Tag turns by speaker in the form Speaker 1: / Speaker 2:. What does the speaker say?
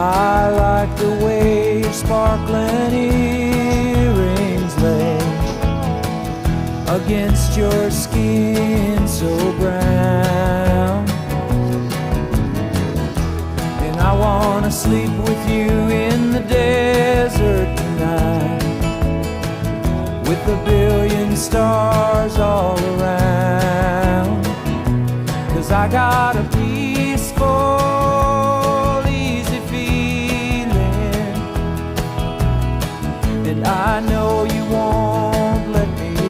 Speaker 1: I like the way your sparkling earrings lay against your skin so brown. And I wanna sleep with you in the desert tonight, with a billion stars all around. 'Cause I got a